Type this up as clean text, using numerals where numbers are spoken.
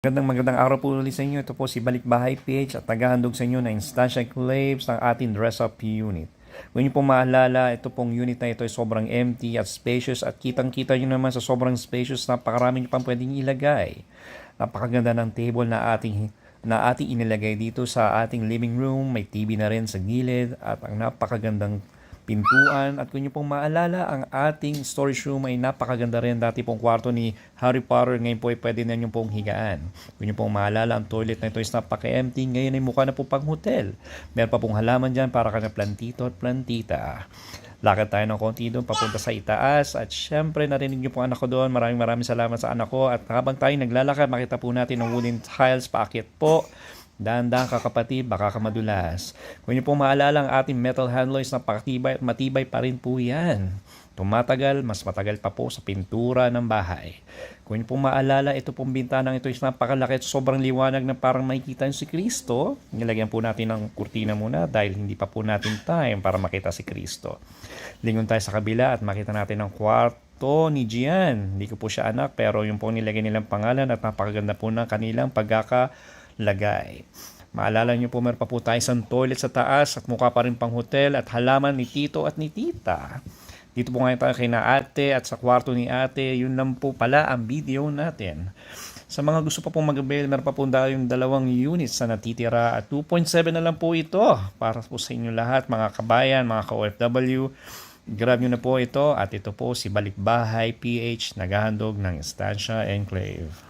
Magandang araw po ulit sa inyo. Ito po si Balikbahay PH at naghahandog sa inyo na Instancia Enclaves ng ating dress-up unit. Kung niyo po maalala, ito pong unit na ito ay sobrang empty at spacious at kitang-kita nyo naman sa sobrang spacious, napakarami nyo pang pwedeng ilagay. Napakaganda ng table na ating inilagay dito sa ating living room. May TV na rin sa gilid at ang napakagandang pintuan. At kung niyo pong maalala, ang ating storage room ay napakaganda rin. Dati pong kwarto ni Harry Potter, ngayon po ay pwede na niyo pong higaan. Kung niyo pong maalala, ang toilet na ito is napaka-empty. Ngayon ay mukha na po pang hotel. Meron pa pong halaman dyan para kanya plantito at plantita. Lakad tayo ng konti doon papunta sa itaas. At syempre, narinig niyo po anak ko doon. Maraming salamat sa anak ko. At habang tayo naglalakad, makita po natin ang wooden tiles paakyat po. Dahan-dahan kakapatid, baka ka madulas. Kung niyo po maalala, ang ating metal handles na pakatibay at matibay pa rin po yan. Tumatagal, mas matagal pa po sa pintura ng bahay. Kung niyo po maalala, ito pong bintanang ito is napakalaki at sobrang liwanag na parang makikita niyo si Kristo. Nilagyan po natin ng kurtina muna dahil hindi pa po natin time para makita si Kristo. Lingon tayo sa kabila at makita natin ang kwarto ni Gian. Hindi ko po siya anak pero yung po nilagay nilang pangalan at napakaganda po ng kanilang pagkakalagay. Maalala nyo po, meron pa po tayo isang toilet sa taas at mukha pa rin pang hotel at halaman ni Tito at ni Tita. Dito po ngayon tayo kay na ate at sa kwarto ni ate. Yun lang po pala ang video natin. Sa mga gusto pa pong mag-avail, meron pa po yung 2 units na natitira at 2.7 na lang po ito para po sa inyo lahat, mga kabayan, mga ka-OFW. Grab nyo na po ito at ito po si Balikbahay PH, naghahandog ng Instancia Enclave.